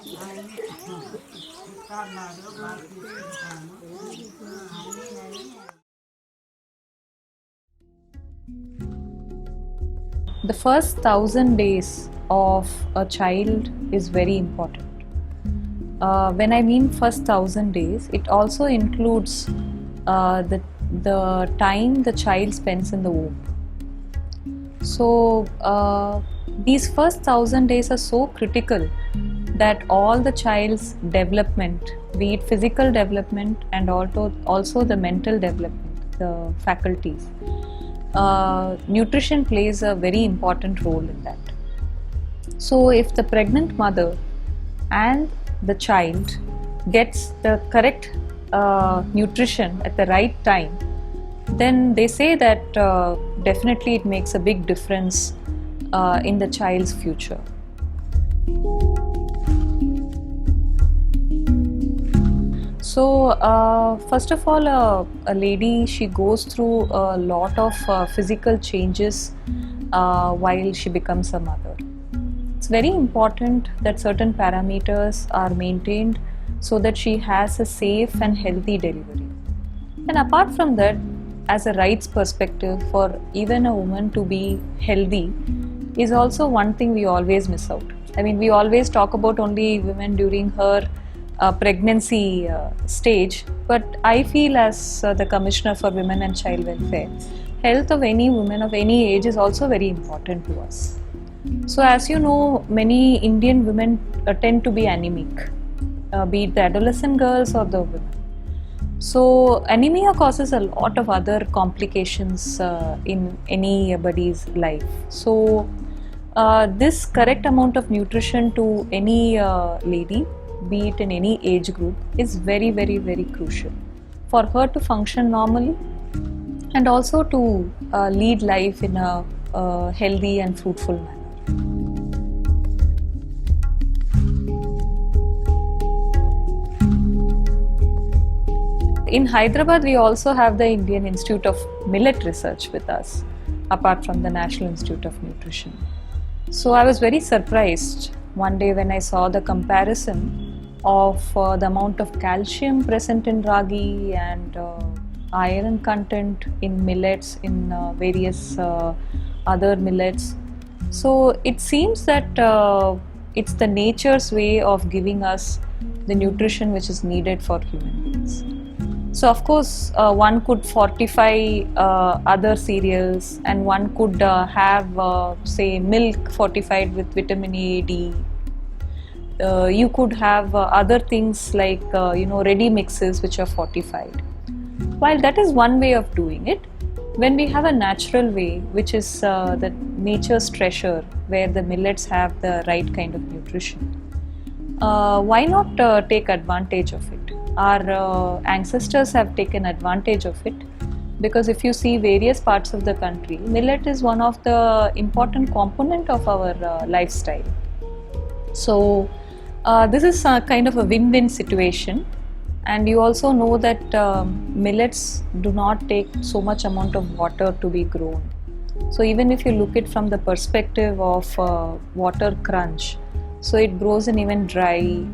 The first 1,000 days of a child is very important. When I mean first 1,000 days, it also includes the time the child spends in the womb. So these first 1,000 days are so critical that all the child's development, be it physical development and also the mental development, the faculties, nutrition plays a very important role in that. So if the pregnant mother and the child gets the correct nutrition at the right time, then they say that definitely it makes a big difference in the child's future. So first of all, a lady, she goes through a lot of physical changes while she becomes a mother. It's very important that certain parameters are maintained so that she has a safe and healthy delivery. And apart from that, as a rights perspective, for even a woman to be healthy is also one thing we always miss out. I mean, we always talk about only women during her pregnancy stage, but I feel as the Commissioner for Women and Child Welfare, health of any woman of any age is also very important to us. So as you know, many Indian women tend to be anemic, be it the adolescent girls or the women. So anemia causes a lot of other complications in anybody's life. So this correct amount of nutrition to any lady, be it in any age group, is very, very, very crucial for her to function normally and also to lead life in a healthy and fruitful manner. In Hyderabad, we also have the Indian Institute of Millet Research with us, apart from the National Institute of Nutrition. So I was very surprised one day when I saw the comparison of the amount of calcium present in ragi and iron content in millets, in various other millets. So it seems that it's the nature's way of giving us the nutrition which is needed for human beings. So of course one could fortify other cereals, and one could have say milk fortified with vitamin A, D. You could have other things like ready mixes which are fortified. While that is one way of doing it, when we have a natural way, which is the nature's treasure, where the millets have the right kind of nutrition, why not take advantage of it? Our ancestors have taken advantage of it, because if you see various parts of the country, millet is one of the important component of our lifestyle. So this is kind of a win-win situation. And you also know that millets do not take so much amount of water to be grown. So even if you look it from the perspective of water crunch, so it grows in even dry,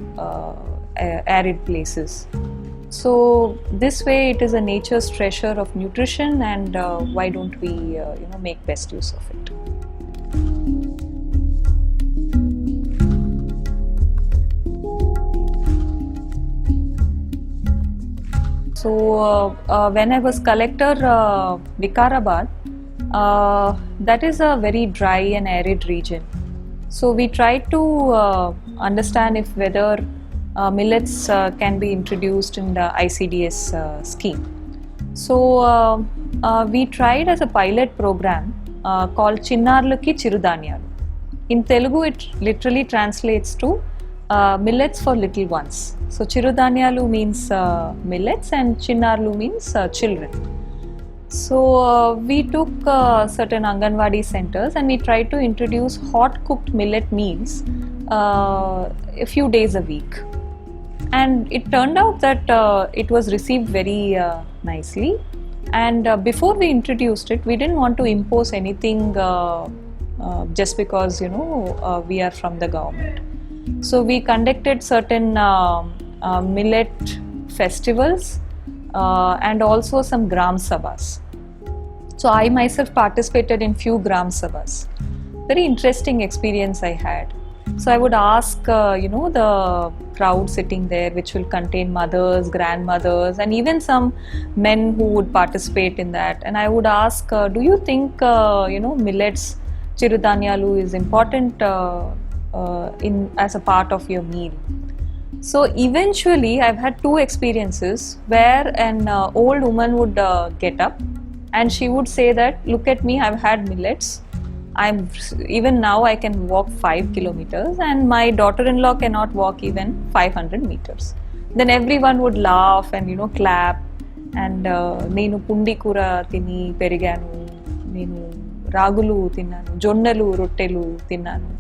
arid places. So this way it is a nature's treasure of nutrition, and why don't we make best use of it. So when I was collector Vikarabad, that is a very dry and arid region. So we tried to understand if whether millets can be introduced in the ICDS scheme. So we tried as a pilot program called Chinnarluki Chirudhanyalu. In Telugu it literally translates to millets for little ones. So Chirudhanyalu means millets and Chinnarlu means children. So we took certain Anganwadi centers and we tried to introduce hot cooked millet meals a few days a week. And it turned out that it was received very nicely. And before we introduced it, we didn't want to impose anything just because we are from the government. So we conducted certain millet festivals and also some gram sabhas. So I myself participated in few gram sabhas. Very interesting experience I had. So I would ask, the crowd sitting there, which will contain mothers, grandmothers, and even some men who would participate in that. And I would ask, do you think, millets, chirudanyalu is important in as a part of your meal? So eventually, I've had two experiences where an old woman would get up and she would say that, look at me, I've had millets. Even now I can walk 5 kilometers and my daughter-in-law cannot walk even 500 meters. Then everyone would laugh and clap and nenu pundi kura tini periganu, nenu ragulu tinnanu, jonnalu rottelu tinnanu,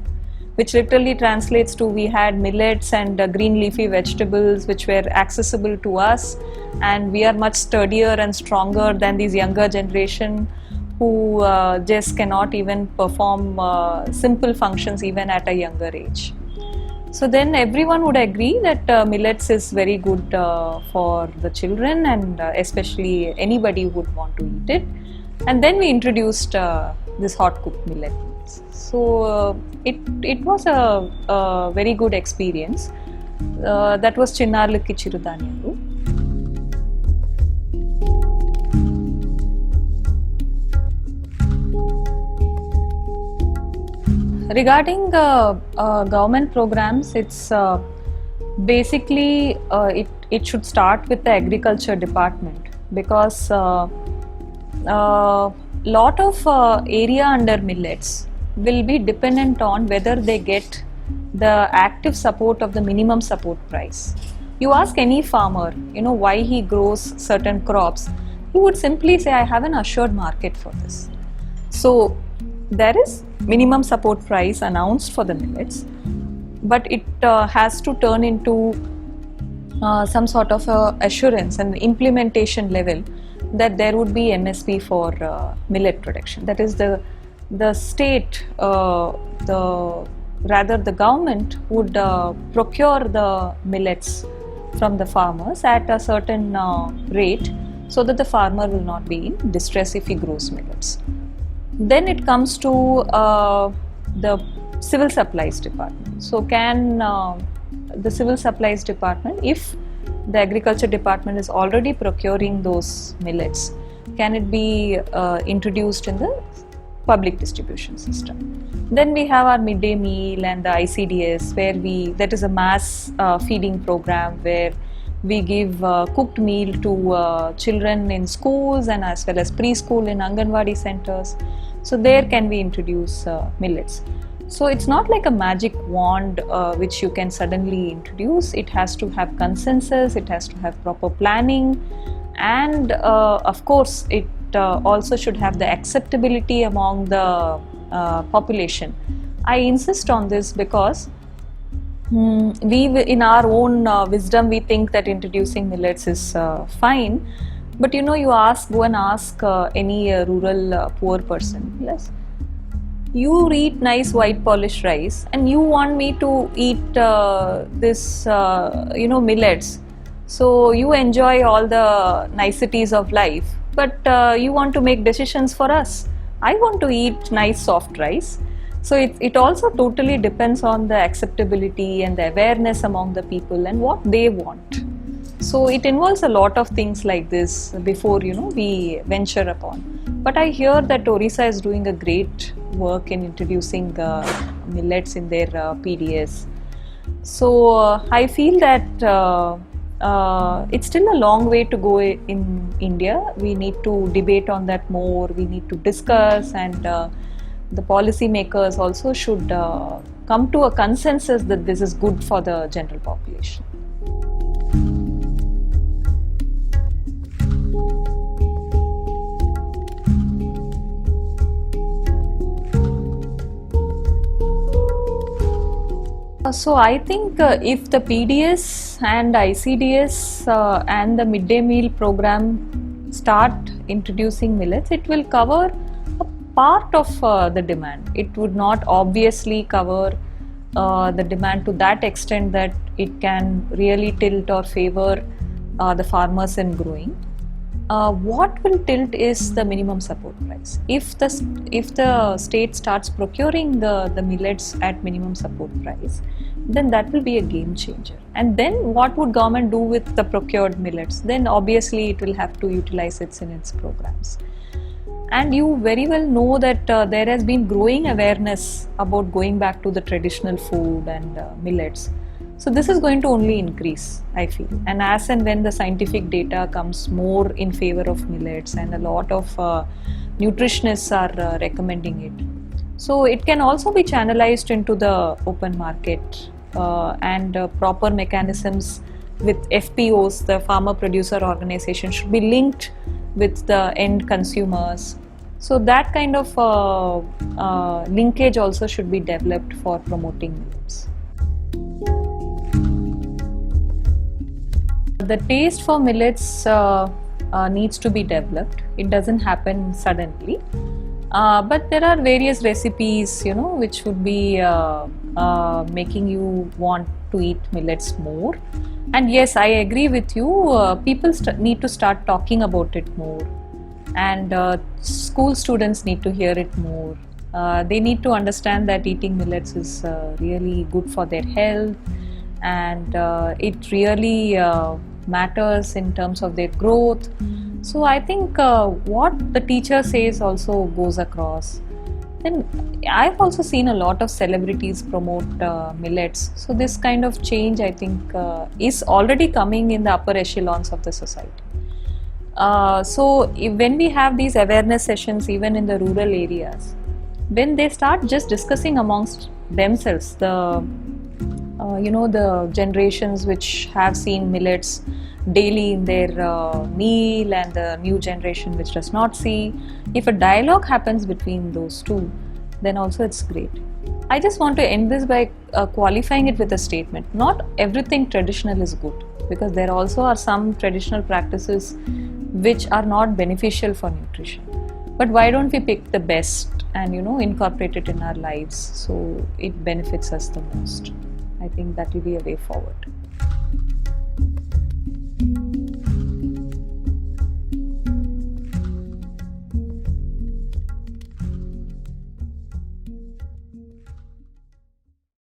which literally translates to we had millets and green leafy vegetables which were accessible to us, and we are much sturdier and stronger than these younger generation who just cannot even perform simple functions even at a younger age. So then everyone would agree that millets is very good for the children, and especially anybody would want to eat it. And then we introduced this hot cooked millet. So it was a very good experience. That was Chinnarlikki Chirudanyalu. Regarding government programs, it's basically it should start with the agriculture department, because lot of area under millets will be dependent on whether they get the active support of the minimum support price. You ask any farmer, why he grows certain crops, he would simply say, I have an assured market for this. So there is minimum support price announced for the millets, but it has to turn into some sort of assurance and implementation level that there would be MSP for millet production. That is the state, the government would procure the millets from the farmers at a certain rate, so that the farmer will not be in distress if he grows millets. Then it comes to the civil supplies department. So can the civil supplies department, if the agriculture department is already procuring those millets, can it be introduced in the public distribution system? Then we have our midday meal and the ICDS, where that is a mass feeding program where we give cooked meal to children in schools and as well as preschool in Anganwadi centers. So there can we introduce millets. So it's not like a magic wand which you can suddenly introduce. It has to have consensus, it has to have proper planning, and of course it also should have the acceptability among the population. I insist on this because we, in our own wisdom, we think that introducing millets is fine, but you go and ask any rural poor person, yes, you eat nice white polished rice and you want me to eat this millets, so you enjoy all the niceties of life, but you want to make decisions for us. I want to eat nice soft rice. So it also totally depends on the acceptability and the awareness among the people and what they want. So it involves a lot of things like this before we venture upon. But I hear that Orissa is doing a great work in introducing millets in their PDS. So I feel that it's still a long way to go in India. We need to debate on that more. We need to discuss, and the policy makers also should come to a consensus that this is good for the general population. So I think if the PDS and ICDS and the midday meal program start introducing millets, it will cover a part of the demand. It would not obviously cover the demand to that extent that it can really tilt or favor the farmers in growing. What will tilt is the minimum support price. If the state starts procuring the millets at minimum support price, then that will be a game changer. And then what would government do with the procured millets? Then obviously it will have to utilize it in its programs. And you very well know that there has been growing awareness about going back to the traditional food and millets. So this is going to only increase, I feel. And as and when the scientific data comes more in favor of millets, and a lot of nutritionists are recommending it, so it can also be channelized into the open market, and proper mechanisms with FPOs, the farmer producer organization, should be linked with the end consumers. So that kind of linkage also should be developed for promoting millets. The taste for millets needs to be developed. It doesn't happen suddenly, but there are various recipes, which would be making you want to eat millets more. And yes, I agree with you. People need to start talking about it more, and school students need to hear it more. They need to understand that eating millets is really good for their health, and it really matters in terms of their growth. So I think what the teacher says also goes across. Then I've also seen a lot of celebrities promote millets. So this kind of change, I think, is already coming in the upper echelons of the society. When we have these awareness sessions, even in the rural areas, when they start just discussing amongst themselves, the generations which have seen millets daily in their meal, and the new generation which does not see, if a dialogue happens between those two, then also it's great. I just want to end this by qualifying it with a statement. Not everything traditional is good, because there also are some traditional practices which are not beneficial for nutrition. But why don't we pick the best and incorporate it in our lives so it benefits us the most? I think that will be a way forward.